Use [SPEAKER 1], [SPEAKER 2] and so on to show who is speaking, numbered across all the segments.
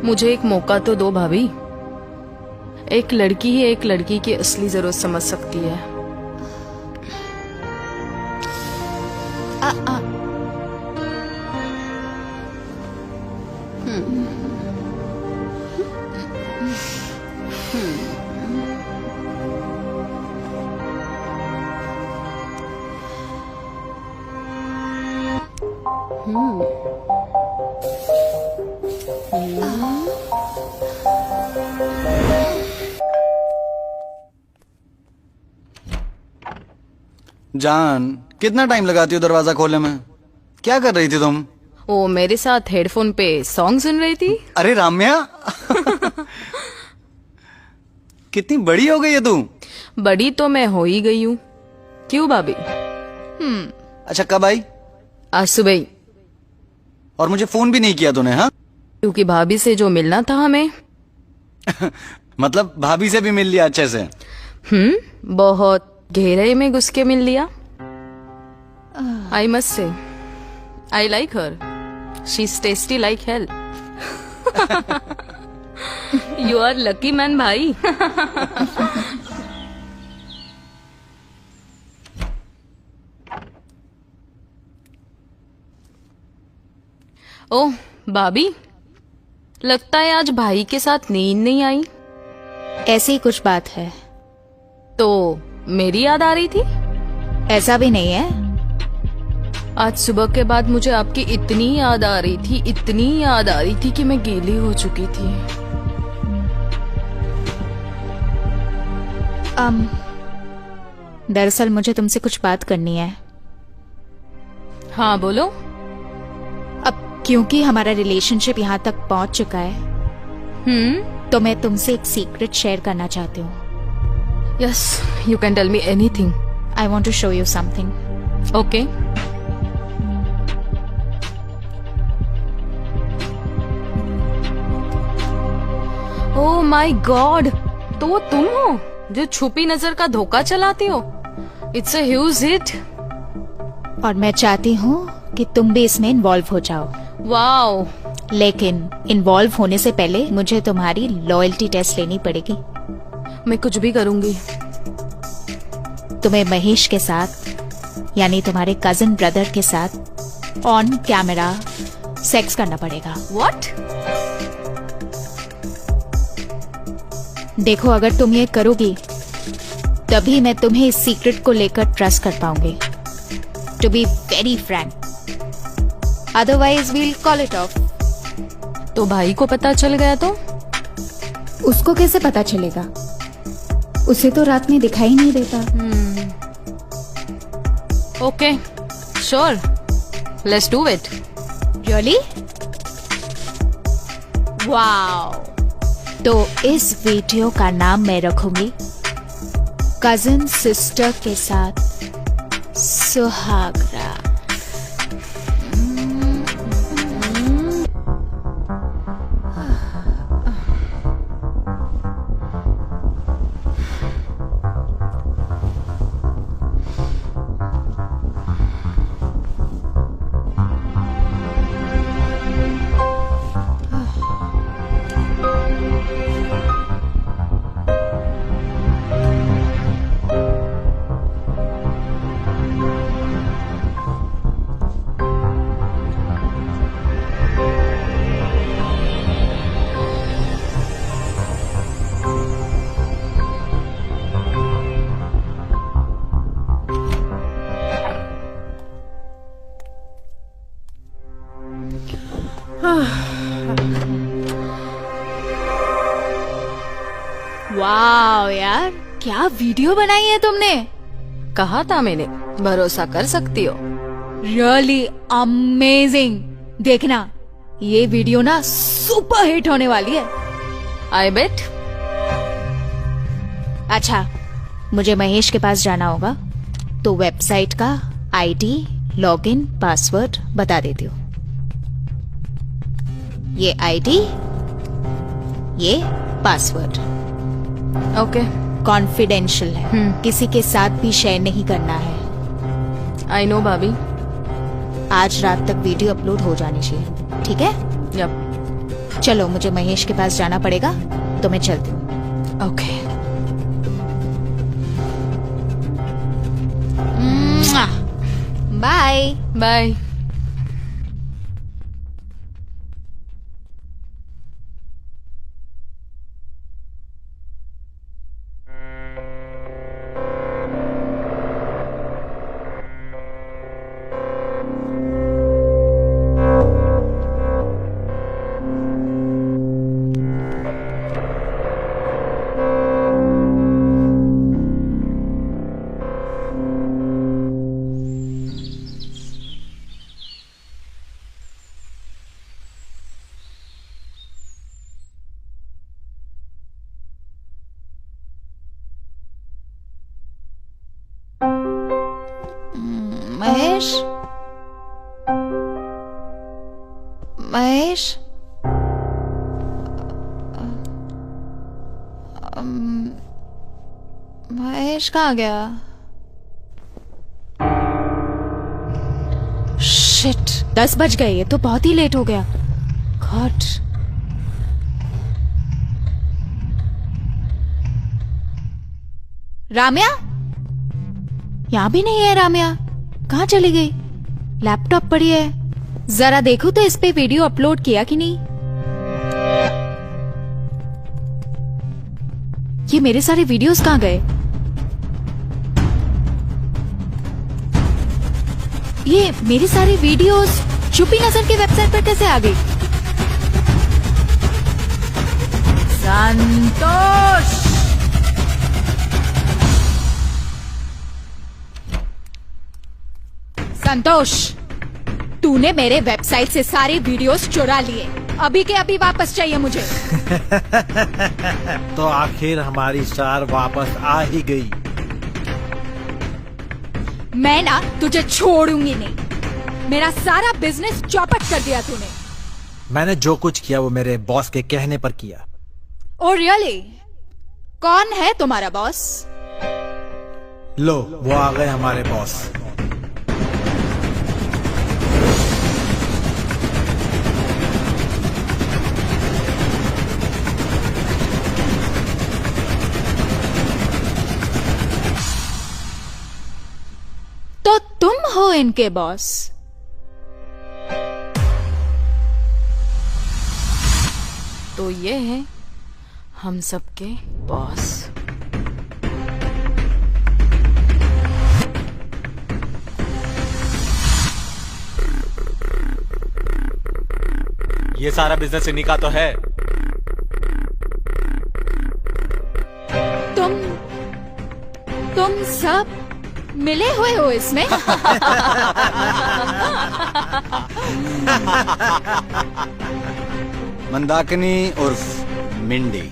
[SPEAKER 1] मुझे एक मौका तो दो भाभी। एक लड़की ही एक लड़की की असली जरूरत समझ सकती है।
[SPEAKER 2] जान, कितना टाइम लगाती हो दरवाजा खोलने में? क्या कर रही थी तुम?
[SPEAKER 1] वो मेरे साथ हेडफोन पे सॉन्ग सुन रही थी।
[SPEAKER 2] अरे राम्या कितनी बड़ी हो गई है तू?
[SPEAKER 1] बड़ी तो मैं हो ही गई हूँ। क्यों भाभी?
[SPEAKER 2] अच्छा, कब आई?
[SPEAKER 1] आज सुबह ही।
[SPEAKER 2] और मुझे फोन भी नहीं किया तूने? हाँ
[SPEAKER 1] क्योंकि भाभी से जो मिलना था हमें।
[SPEAKER 2] मतलब भाभी से भी मिल लिया अच्छे से?
[SPEAKER 1] बहुत गहराई में घुस के मिल लिया। I must say I like her. She is tasty like hell. You are lucky man भाई। ओह भाभी, लगता है आज भाई के साथ नींद नहीं आई।
[SPEAKER 3] ऐसी कुछ बात है।
[SPEAKER 1] तो मेरी याद आ रही थी?
[SPEAKER 3] ऐसा भी नहीं है।
[SPEAKER 1] आज सुबह के बाद मुझे आपकी इतनी याद आ रही थी, इतनी याद आ रही थी कि मैं गीली हो चुकी थी।
[SPEAKER 3] दरअसल मुझे तुमसे कुछ बात करनी है।
[SPEAKER 1] हाँ बोलो।
[SPEAKER 3] अब क्योंकि हमारा रिलेशनशिप यहाँ तक पहुँच चुका है, तो मैं तुमसे एक सीक्रेट शेयर करना चाहती हूँ।
[SPEAKER 1] Yes, you can tell me anything.
[SPEAKER 3] I want to show you something.
[SPEAKER 1] Okay. Oh my God! तो वो तुम हो जो छुपी नजर का धोखा चलाती हो? It's a huge hit.
[SPEAKER 3] और मैं चाहती हूँ कि तुम भी इसमें इन्वॉल्व हो जाओ।
[SPEAKER 1] Wow!
[SPEAKER 3] लेकिन इन्वॉल्व होने से पहले मुझे तुम्हारी लॉयल्टी टेस्ट लेनी पड़ेगी।
[SPEAKER 1] मैं कुछ भी करूंगी।
[SPEAKER 3] तुम्हें महेश के साथ, यानी तुम्हारे कजिन ब्रदर के साथ ऑन कैमरा सेक्स करना पड़ेगा।
[SPEAKER 1] What?
[SPEAKER 3] देखो, अगर तुम ये करोगी तभी मैं तुम्हें इस सीक्रेट को लेकर ट्रस्ट कर पाऊंगी। To be very frank, otherwise we'll call it off.
[SPEAKER 1] तो भाई को पता चल गया तो?
[SPEAKER 3] उसको कैसे पता चलेगा? उसे तो रात में दिखाई नहीं देता।
[SPEAKER 1] Okay, sure, let's do it.
[SPEAKER 3] Really? Wow! तो इस वीडियो का नाम मैं रखूंगी कजिन सिस्टर के साथ सुहागरा। वाह यार, क्या वीडियो बनाई है तुमने।
[SPEAKER 1] कहा था मैंने, भरोसा कर सकती हो।
[SPEAKER 3] Really amazing. देखना, ये वीडियो ना सुपर हिट होने वाली है।
[SPEAKER 1] आई बेट।
[SPEAKER 3] अच्छा, मुझे महेश के पास जाना होगा, तो वेबसाइट का आईडी, लॉगिन, पासवर्ड बता देती हूँ। ये आईडी, ये पासवर्ड।
[SPEAKER 1] ओके।
[SPEAKER 3] कॉन्फिडेंशियल है, किसी के साथ भी शेयर नहीं करना है।
[SPEAKER 1] आई नो भाभी।
[SPEAKER 3] आज रात तक वीडियो अपलोड हो जानी चाहिए, ठीक है?
[SPEAKER 1] यप।
[SPEAKER 3] चलो मुझे महेश के पास जाना पड़ेगा, तो मैं चलती हूँ।
[SPEAKER 1] Okay.
[SPEAKER 3] Bye
[SPEAKER 1] bye.
[SPEAKER 3] Mahesh, Mahesh, Mahesh कहाँ गया? शिट, 10 बज गए, ये तो बहुत ही लेट हो गया। गॉड। राम्या? यहाँ भी नहीं है राम्या, कहाँ चली गई? लैपटॉप पड़ी है, जरा देखो तो इस पे वीडियो अपलोड किया कि नहीं। ये मेरे सारे वीडियोस कहाँ गए? ये मेरे सारे वीडियोस चुप्पी नजर के वेबसाइट पर कैसे आ गई? संतोष! संतोष, तूने मेरे वेबसाइट से सारे वीडियोस चुरा लिए, अभी के अभी वापस चाहिए मुझे।
[SPEAKER 4] तो आखिर हमारी स्टार वापस आ ही गई।
[SPEAKER 3] मैं ना तुझे छोड़ूंगी नहीं, मेरा सारा बिजनेस चौपट कर दिया तूने।
[SPEAKER 4] मैंने जो कुछ किया वो मेरे बॉस के कहने पर किया।
[SPEAKER 3] Oh really? कौन है तुम्हारा बॉस?
[SPEAKER 4] लो, वो आ गए हमारे बॉस।
[SPEAKER 3] तो तुम हो इनके बॉस?
[SPEAKER 1] तो ये है हम सबके बॉस।
[SPEAKER 5] ये सारा बिजनेस इन्हीं का तो है।
[SPEAKER 3] तुम सब मिले हुए हो इसमें?
[SPEAKER 2] मंदाकिनी उर्फ मिंडी,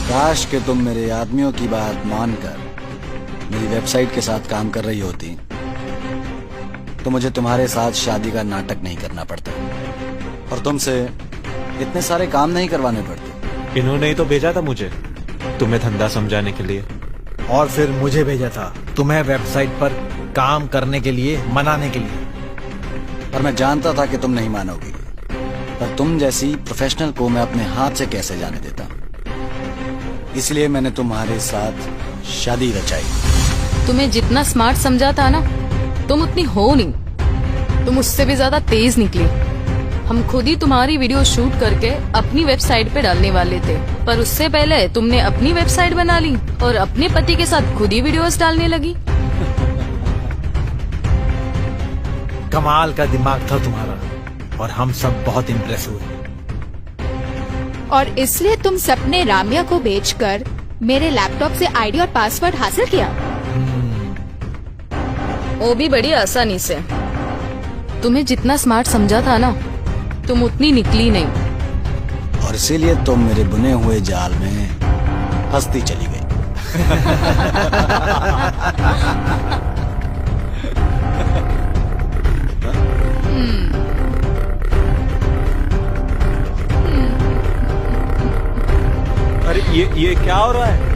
[SPEAKER 2] काश कि तुम मेरे आदमियों की बात मानकर मेरी वेबसाइट के साथ काम कर रही होती तो मुझे तुम्हारे साथ शादी का नाटक नहीं करना पड़ता और तुमसे इतने सारे काम नहीं करवाने पड़ते।
[SPEAKER 5] इन्होंने ही तो भेजा था मुझे तुम्हें धंधा समझाने के लिए,
[SPEAKER 4] और फिर मुझे भेजा था तुम्हें वेबसाइट पर काम करने के लिए, मनाने के लिए।
[SPEAKER 2] पर मैं जानता था कि तुम नहीं मानोगी, पर तुम जैसी प्रोफेशनल को मैं अपने हाथ से कैसे जाने देता, इसलिए मैंने तुम्हारे साथ शादी रचाई।
[SPEAKER 1] तुम्हें जितना स्मार्ट समझा था ना, तुम उतनी हो नहीं, तुम उससे भी ज्यादा तेज निकली। हम खुद ही तुम्हारी वीडियो शूट करके अपनी वेबसाइट पे डालने वाले थे, पर उससे पहले तुमने अपनी वेबसाइट बना ली और अपने पति के साथ खुद ही वीडियोस डालने लगी।
[SPEAKER 4] कमाल का दिमाग था तुम्हारा और हम सब बहुत इम्प्रेस हुए।
[SPEAKER 3] और इसलिए तुम सबने राम्या को बेचकर मेरे लैपटॉप से आईडी और पासवर्ड हासिल किया?
[SPEAKER 1] वो भी बड़ी आसानी से। तुम्हें जितना स्मार्ट समझा था ना, तुम उतनी निकली नहीं।
[SPEAKER 2] और इसीलिए तुम मेरे बुने हुए जाल में फंसती चली गई।
[SPEAKER 5] अरे ये क्या हो रहा है?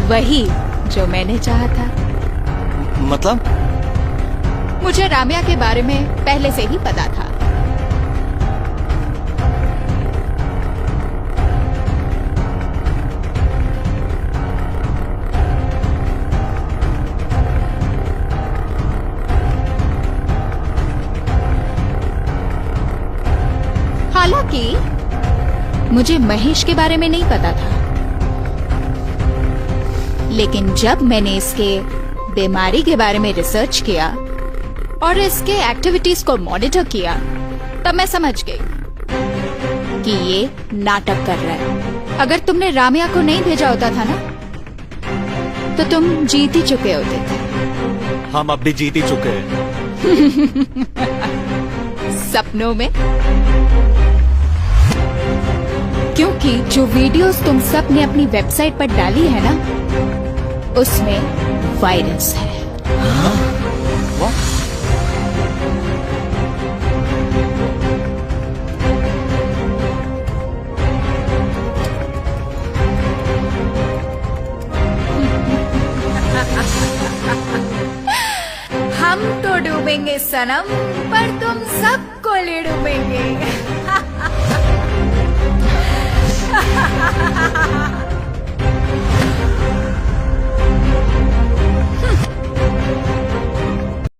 [SPEAKER 3] वही जो मैंने चाहा था।
[SPEAKER 2] मतलब
[SPEAKER 3] मुझे राम्या के बारे में पहले से ही पता था। हालांकि मुझे महेश के बारे में नहीं पता था, लेकिन जब मैंने इसके बीमारी के बारे में रिसर्च किया और इसके एक्टिविटीज को मॉनिटर किया, तब मैं समझ गई कि ये नाटक कर रहा है। अगर तुमने राम्या को नहीं भेजा होता था ना, तो तुम जीत ही चुके होते थे।
[SPEAKER 5] हम अब भी जीत ही चुके हैं।
[SPEAKER 3] सपनों में। क्योंकि जो वीडियोस तुम सब ने अपनी वेबसाइट पर डाली है ना, उसमें वायरस है। हम तो डूबेंगे सनम, पर तुम सबको ले डूबेंगे।